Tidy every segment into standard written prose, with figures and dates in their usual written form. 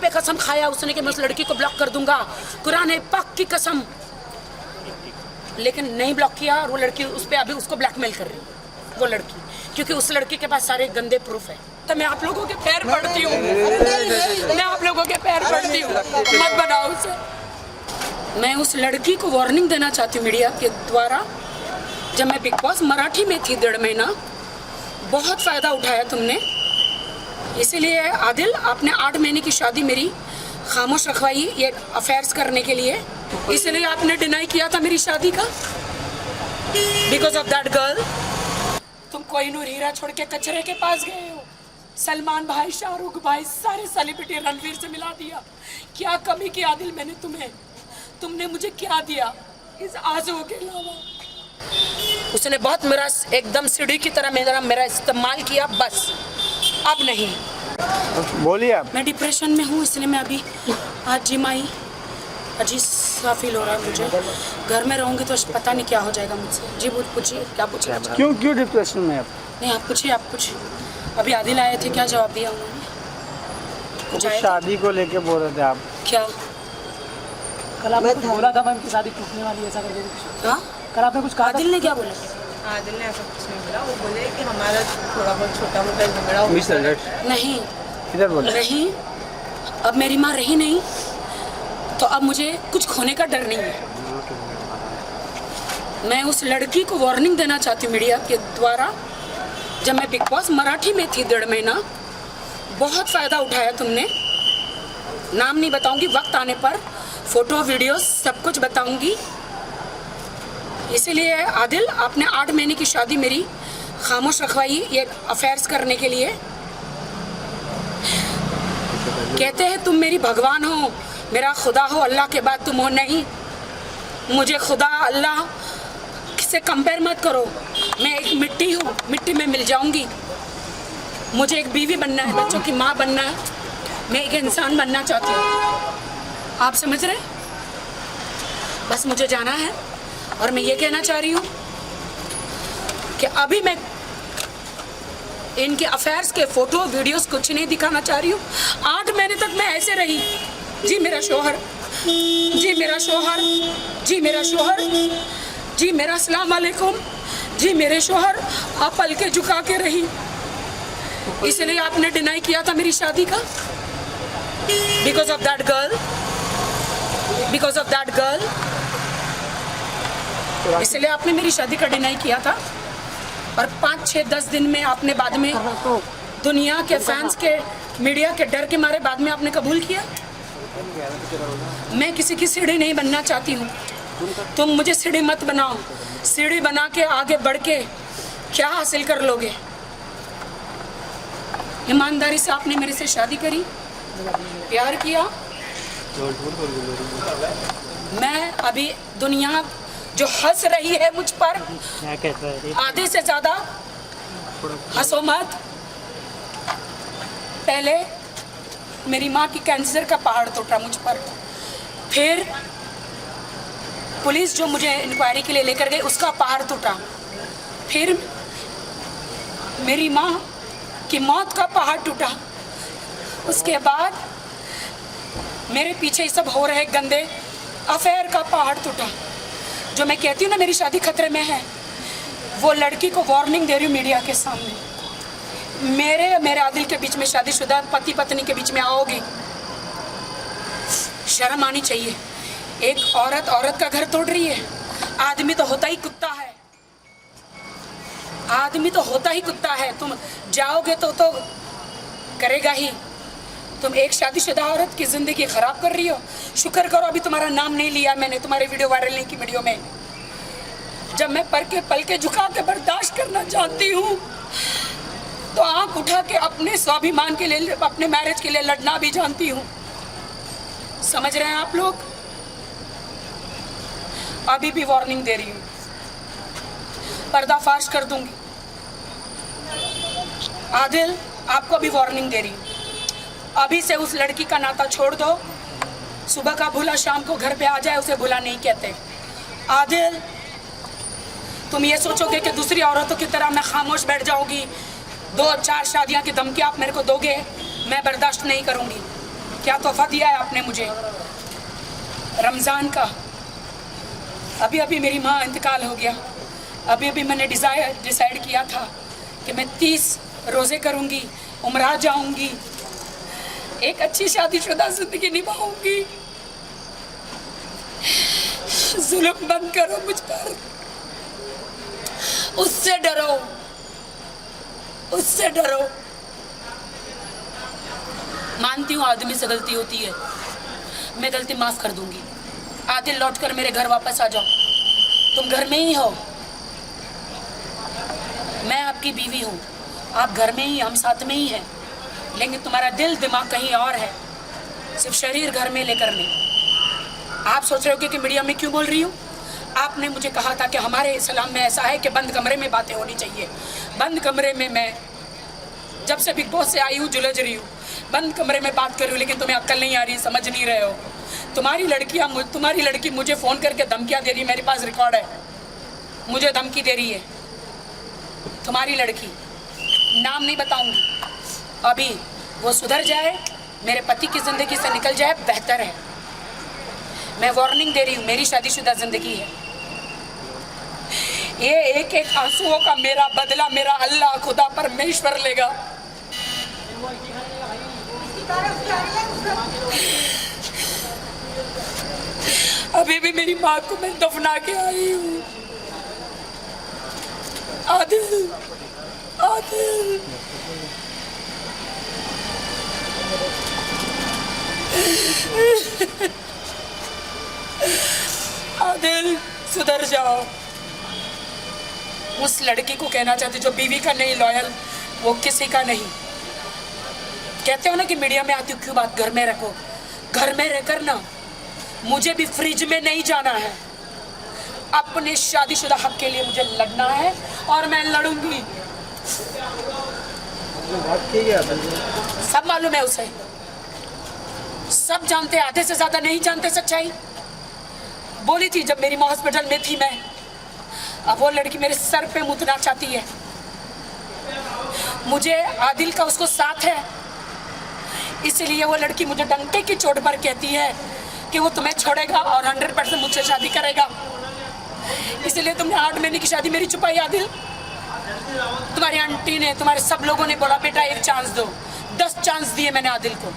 पे कसम खाया उसने कि मैं उस लड़की को ब्लॉक कर दूंगा, कुरान पाक की कसम, लेकिन नहीं ब्लॉक किया। और वो लड़की उस पर अभी उसको ब्लैकमेल कर रही है वो लड़की, क्योंकि उस लड़की के पास सारे गंदे प्रूफ है। तो मैं आप लोगों के पैर पड़ती हूँ, मैं आप लोगों के पैर पड़ती हूँ, मत बनाओ उसे। मैं उस लड़की को वार्निंग देना चाहती हूँ मीडिया के द्वारा। जब मैं बिग बॉस मराठी में थी 1.5 महीना, बहुत फ़ायदा उठाया तुमने। इसीलिए आदिल, आपने 8 महीने की शादी मेरी खामोश रखवाई ये अफेयर्स करने के लिए। इसलिए आपने डिनाई किया था मेरी शादी का, बिकॉज ऑफ दैट गर्ल। तुम कोहिनूर हीरा छोड़ के कचरे के पास गए हो। सलमान भाई, शाहरुख भाई, सारे सेलिब्रिटी, रणवीर से मिला दिया। क्या कमी की आदिल मैंने तुम्हें? तुमने मुझे क्या दिया इस आंसुओं के अलावा? उसने बहुत मेरा एकदम सीढ़ी की तरह मेरा इस्तेमाल किया, बस अब नहीं। बोलिए आप। मैं डिप्रेशन में हूँ, इसलिए मैं अभी आज जिम आई। अजीब सा फील हो रहा है मुझे। घर में रहूँगी तो पता नहीं क्या हो जाएगा मुझसे। जी पूछिए, क्या पूछिए? क्यों डिप्रेशन में आप? नहीं, आप पूछिए, आप पूछिए। अभी आदिल आए थे, क्या जवाब दिया उन्होंने? कुछ शादी को लेके बोल रहे थे आप। क्या कल आपने कुछ बोला था, मैम की शादी टूटने वाली है, ऐसा करके कुछ? हाँ, कल आपने कुछ कहा? आदिल ने क्या बोला? आदिल ने ऐसा कुछ नहीं बोला। वो बोले कि हमारा थोड़ा बहुत छोटा मोटा झगड़ा हो। नहीं, इधर बोले। नहीं, अब मेरी माँ रही नहीं तो अब मुझे कुछ खोने का डर नहीं है। मैं उस लड़की को वार्निंग देना चाहती हूँ मीडिया के द्वारा। जब मैं बिग बॉस मराठी में थी 1.5 महीना, बहुत फ़ायदा उठाया तुमने। नाम नहीं बताऊंगी, वक्त आने पर फोटो वीडियो सब कुछ बताऊंगी। इसीलिए आदिल, आपने 8 महीने की शादी मेरी खामोश रखवाई ये अफेयर्स करने के लिए। कहते हैं तुम मेरी भगवान हो, मेरा खुदा हो, अल्लाह के बाद तुम हो। नहीं, मुझे खुदा अल्लाह से कंपेयर मत करो। मैं एक मिट्टी हूँ, मिट्टी में मिल जाऊंगी। मुझे एक बीवी बनना है, बच्चों की माँ बनना है। मैं एक इंसान बनना चाहती हूँ। आप समझ रहे? बस मुझे जाना है। और मैं ये कहना चाह रही हूँ कि अभी मैं इनके अफेयर्स के फोटो वीडियोस कुछ नहीं दिखाना चाह रही हूँ। 8 महीने तक मैं ऐसे रही। जी मेरा शोहर, जी मेरा शोहर, जी मेरा शोहर, जी मेरा अस्सलाम वालेकुम, जी मेरे शोहर। आप पल के झुका के रही, इसलिए आपने डिनाई किया था मेरी शादी का। Because of that girl, because of that girl, इसलिए आपने मेरी शादी का डिनाई किया था। और 5, 6, 10 दिन में आपने बाद में दुनिया के फैंस के, मीडिया के डर के मारे बाद में आपने कबूल किया। मैं किसी की सीढ़ी नहीं बनना चाहती हूँ। तुम मुझे सीढ़ी मत बनाओ। सीढ़ी बना के आगे बढ़ के क्या हासिल कर लोगे? ईमानदारी से आपने मेरे से शादी करी, प्यार किया। मैं अभी दुनिया जो हंस रही है मुझ पर, आधे से ज्यादा हंसो मत। पहले मेरी माँ की कैंसर का पहाड़ टूटा मुझ पर, फिर पुलिस जो मुझे इंक्वायरी के लिए लेकर गई उसका पहाड़ टूटा, फिर मेरी माँ की मौत का पहाड़ टूटा। उसके बाद मेरे पीछे सब हो रहे गंदे अफेयर का पहाड़ टूटा। जो मैं कहती हूँ ना मेरी शादी खतरे में है, वो लड़की को वार्निंग दे रही हूँ मीडिया के सामने। मेरे आदिल के बीच में शादीशुदा पति पत्नी के बीच में आओगी, शर्म आनी चाहिए। एक औरत का घर तोड़ रही है। आदमी तो होता ही कुत्ता है, आदमी तो होता ही कुत्ता है। तुम जाओगे तो करेगा ही। तुम एक शादीशुदा औरत की जिंदगी खराब कर रही हो। शुक्र करो अभी तुम्हारा नाम नहीं लिया मैंने, तुम्हारे वीडियो वायरल नहीं की वीडियो में। जब मैं पल के झुका के बर्दाश्त करना चाहती हूँ तो आंख उठा के अपने स्वाभिमान के लिए, अपने मैरिज के लिए लड़ना भी जानती हूँ। समझ रहे हैं आप लोग? अभी भी वार्निंग दे रही हूँ, पर्दाफाश कर दूंगी। आदिल, आपको भी वार्निंग दे रही हूँ, अभी से उस लड़की का नाता छोड़ दो। सुबह का भूला शाम को घर पे आ जाए, उसे भूला नहीं कहते। आदिल, तुम ये सोचोगे कि दूसरी औरतों की तरह मैं खामोश बैठ जाऊंगी, 2-4 शादियां की धमकी आप मेरे को दोगे, मैं बर्दाश्त नहीं करूंगी। क्या तोहफा दिया है आपने मुझे रमज़ान का। अभी अभी मेरी माँ इंतकाल हो गया। अभी अभी मैंने डिसाइड किया था कि मैं 30 रोज़े करूँगी, उम्रा जाऊँगी, एक अच्छी शादीशुदा ज़िंदगी निभाऊँगी। जुल्म बंद करो मुझ पर, उससे डरो, उससे डरो। मानती हूँ आदमी से गलती होती है, मैं गलती माफ़ कर दूँगी। आदिल लौट कर मेरे घर वापस आ जाओ। तुम घर में ही हो, मैं आपकी बीवी हूँ, आप घर में ही, हम साथ में ही हैं, लेकिन तुम्हारा दिल दिमाग कहीं और है, सिर्फ शरीर घर में लेकर नहीं। आप सोच रहे हो कि मीडिया में क्यों बोल रही हूँ? आपने मुझे कहा था कि हमारे इस्लाम में ऐसा है कि बंद कमरे में बातें होनी चाहिए। बंद कमरे में मैं जब से बिग बॉस से आई हूँ जुलझ रही हूँ, बंद कमरे में बात कर रही हूँ, लेकिन तुम्हें अक्ल नहीं आ रही, समझ नहीं रहे हो। तुम्हारी लड़की मुझे फ़ोन करके धमकियाँ दे रही है, मेरे पास रिकॉर्ड है, मुझे धमकी दे रही है तुम्हारी लड़की, नाम नहीं बताऊंगी। अभी वो सुधर जाए, मेरे पति की ज़िंदगी से निकल जाए, बेहतर है। मैं वार्निंग दे रही हूँ, मेरी शादीशुदा ज़िंदगी है। ये एक एक आंसुओं का मेरा बदला मेरा अल्लाह खुदा परमेश्वर लेगा। अभी भी मेरी माँ को मैं दफना के आई हूँ। आदिल, आदिल, आदिल सुधर जाओ। उस लड़की को कहना चाहती जो बीवी का नहीं लॉयल, वो किसी का नहीं। कहते हो ना कि मीडिया में आती क्यों बात घर में रखो। घर में रहकर ना मुझे भी फ्रिज में नहीं जाना है, अपने शादीशुदा हक के लिए मुझे लड़ना है और मैं लड़ूंगी। सब मालूम है उसे, सब जानते, आधे से ज्यादा नहीं जानते सच्चाई। बोली थी जब मेरी माँ हॉस्पिटल में थी मैं, अब वो लड़की मेरे सर पे मुतना चाहती है। मुझे आदिल का उसको साथ है, इसलिए वो लड़की मुझे डंके की चोट पर कहती है कि वो तुम्हें छोड़ेगा और 100% मुझसे शादी करेगा। इसलिए तुमने 8 महीने की शादी मेरी छुपाई आदिल। तुम्हारी आंटी ने, तुम्हारे सब लोगों ने बोला बेटा एक चांस दो, 10 चांस दिए मैंने आदिल को।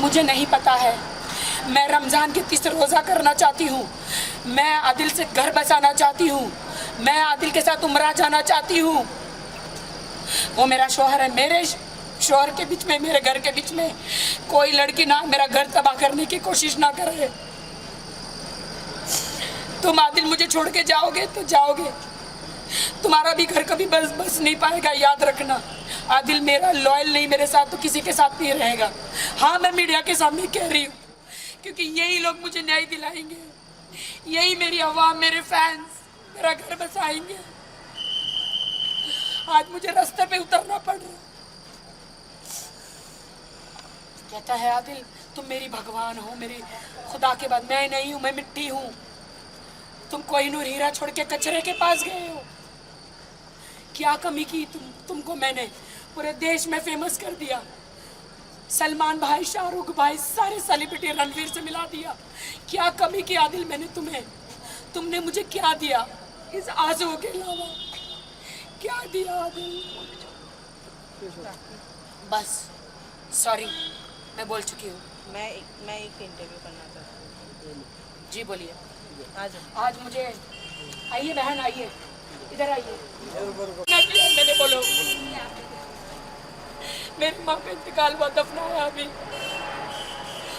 मुझे नहीं पता है। मैं रमज़ान के 30 रोज़ा करना चाहती हूँ, मैं आदिल से घर बसाना चाहती हूँ, मैं आदिल के साथ उम्रा जाना चाहती हूँ। वो मेरा शौहर है, मेरे शौहर के बीच में, मेरे घर के बीच में कोई लड़की ना मेरा घर तबाह करने की कोशिश ना करे। तुम आदिल मुझे छोड़ के जाओगे तो जाओगे, तुम्हारा भी घर कभी बस नहीं पाएगा, याद रखना। आदिल मेरा लॉयल नहीं, मेरे साथ तो किसी के साथ नहीं रहेगा। हाँ मैं मीडिया के सामने कह रही हूँ क्योंकि यही लोग मुझे न्याय दिलाएंगे, यही मेरी आवाम, मेरे फैंस मेरा घर बसाएंगे। आज मुझे रास्ते पे उतरना पड़ रहा। कहता है आदिल तुम मेरी भगवान हो, मेरी खुदा के बाद। मैं नहीं हूँ, मैं मिट्टी हूँ। तुम कोहिनूर हीरा छोड़ के कचरे के पास गए हो। क्या कमी की तुमको मैंने पूरे देश में फेमस कर दिया। सलमान भाई, शाहरुख भाई, सारे सेलिब्रिटी, रणवीर से मिला दिया। क्या कमी की आदिल मैंने तुम्हें? तुमने मुझे क्या दिया इस आंसुओं के अलावा? क्या दिया आदिल? बस सॉरी, मैं बोल चुकी हूँ। मैं एक इंटरव्यू करना चाहती हूँ। जी बोलिए। आज मुझे आइए बहन, आइए इधर आइए। मैंने बोलो मेरी माँ का इंतकाल हुआ, दफनाया अभी,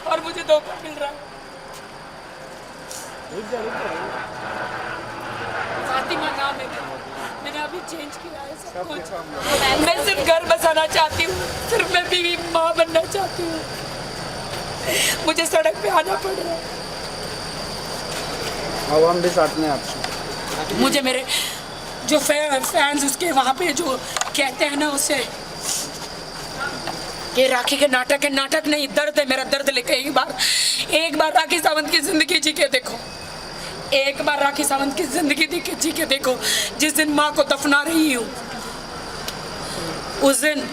और मुझे धोखा मिल रहा है। फातिमा नाम है, मैंने अभी चेंज किया है सब कुछ। मैं सिर्फ घर बसाना चाहती हूँ, सिर्फ मैं बीवी माँ बनना चाहती हूँ। मुझे सड़क पे आना पड़ रहा है। हम भी साथ में आपसे। मुझे मेरे जो फैंस उसके वहाँ पे जो कहते हैं ना उसे, ये राखी के नाटक है, नाटक नहीं, दर्द है मेरा। दर्द लेके एक बार राखी सावंत की जिंदगी जी के देखो, एक बार राखी सावंत की जिंदगी जी के देखो। जिस दिन माँ को दफना रही हूँ, उस दिन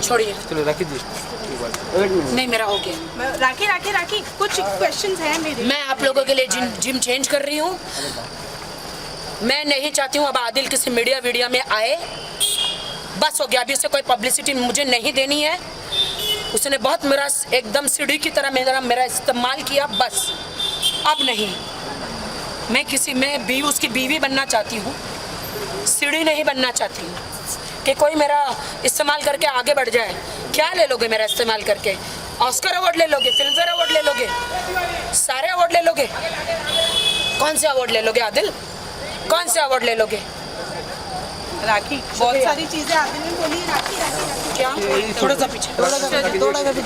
छोड़िए, चलो राखी जी नहीं मेरा हो गया। राखी कुछ क्वेश्चंस हैं मेरे। मैं आप लोगों के लिए जिम चेंज कर रही हूँ। मैं नहीं चाहती हूँ अब आदिल किसी मीडिया में आए, बस हो गया। अभी उसे कोई पब्लिसिटी मुझे नहीं देनी है। उसने बहुत मेरा एकदम सीढ़ी की तरह मेरा इस्तेमाल किया, बस अब नहीं। मैं उसकी बीवी बनना चाहती हूँ, सीढ़ी नहीं बनना चाहती हूँ कि कोई मेरा इस्तेमाल करके आगे बढ़ जाए। क्या ले लोगे मेरा इस्तेमाल करके? ऑस्कर अवार्ड ले लोगे, फिल्मफेयर अवार्ड ले लोगे, सारे अवार्ड ले लोगे। कौन से अवार्ड ले लोगे आदिल? कौन से अवार्ड ले लोगे? राखी बहुत सारी चीजें आदिल ने बोली। राखी क्या? थोड़ा सा पीछे,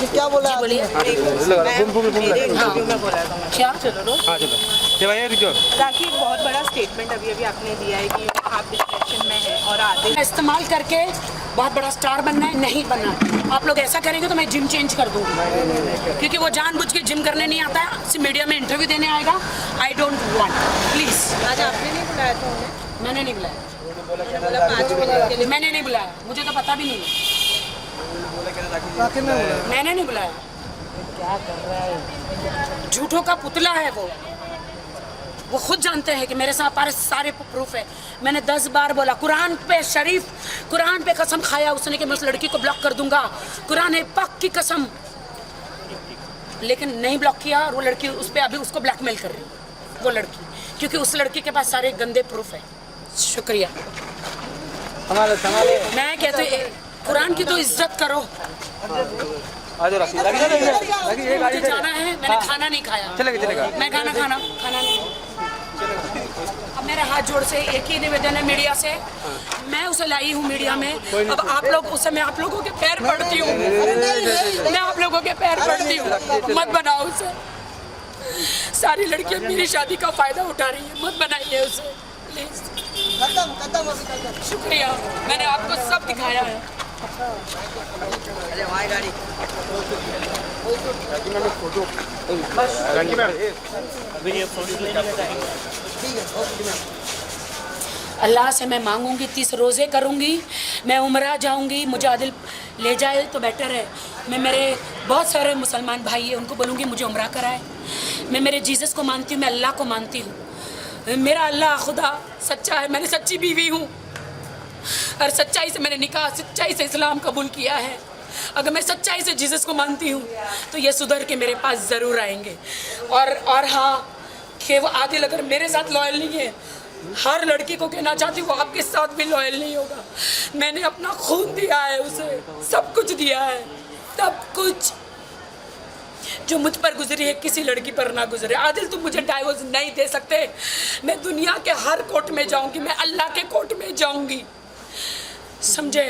क्या बोला? जी बोलिए। इंटरव्यू में बोला था मैं। क्या? चलो हाँ चलो ये भाई रुको। राखी बहुत बड़ा स्टेटमेंट अभी आपने दिया है कि आप डिप्रेशन में हैं और आदिल इस्तेमाल करके बहुत बड़ा स्टार बनना है, नहीं बनना। आप लोग ऐसा करेंगे तो मैं जिम चेंज कर दूंगी, क्योंकि वो जानबूझ के जिम करने नहीं आता है, सिर्फ मीडिया में इंटरव्यू देने आएगा। I don't want, please. आज आपने नहीं बुलाया था उन्हें? मैंने नहीं बुलाया, बोला 5 मिनट के लिए। मैंने नहीं बुलाया, मुझे तो पता भी नहीं है। मैंने नहीं बुलाया। क्या कर रहा है? झूठों का पुतला है वो खुद जानते हैं कि मेरे साथ सारे प्रूफ है। मैंने 10 बार बोला, कुरान पे कसम खाया उसने कि मैं उस लड़की को ब्लॉक कर दूंगा, कुरान है पाक की कसम, लेकिन नहीं ब्लॉक किया। और वो लड़की उस पर अभी उसको ब्लैकमेल कर रही है, वो लड़की, क्योंकि उस लड़की के पास सारे गंदे प्रूफ है। शुक्रिया। मैं कहती हूँ कुरान की तो इज्जत करो। आज राखी मुझे जाना है, मैंने खाना नहीं खाया। चलेगा मैं खाना नहीं। अब मेरे हाथ जोड़ से एक ही निवेदन है मीडिया से, मैं उसे लाई हूँ मीडिया में। अब आप लोग उसे, मैं आप लोगों के पैर पड़ती हूँ, मैं आप लोगों के पैर पड़ती हूँ, मत बनाओ उसे। सारी लड़कियाँ मेरी शादी का फायदा उठा रही है, मत बनाइए उसे प्लीज। शुक्रिया, मैंने आपको सब दिखाया है। अल्लाह से मैं मांगूंगी, 30 रोज़े करूंगी, मैं उम्रा जाऊंगी, मुझे आदिल ले जाए तो बेटर है। मैं मेरे बहुत सारे मुसलमान भाई हैं, उनको बोलूँगी मुझे उम्रा कराए। मैं मेरे जीसस को मानती हूँ, मैं अल्लाह को मानती हूँ। मेरा अल्लाह खुदा सच्चा है, मैंने सच्ची बीवी हूँ और सच्चाई से मैंने निकाह, सच्चाई से इस्लाम कबूल किया है। अगर मैं सच्चाई से जीसस को मानती हूँ तो ये सुधर के मेरे पास ज़रूर आएंगे। और हाँ, कि वो आदिल अगर मेरे साथ लॉयल नहीं है, हर लड़की को कहना चाहती हूँ वो आपके साथ भी लॉयल नहीं होगा। मैंने अपना खून दिया है उसे, सब कुछ दिया है, सब कुछ जो मुझ पर गुजरी है किसी लड़की पर ना गुजरे। आदिल तुम मुझे डाइवोर्स नहीं दे सकते। मैं दुनिया के हर कोर्ट में जाऊंगी, मैं अल्लाह के कोर्ट में जाऊंगी, समझे?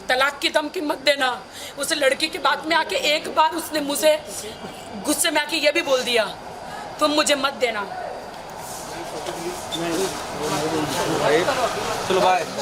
तलाक की धमकी मत देना। उस लड़की की बात में आके एक बार उसने मुझे गुस्से में आके ये भी बोल दिया, तुम मुझे मत देना। चलो बाय।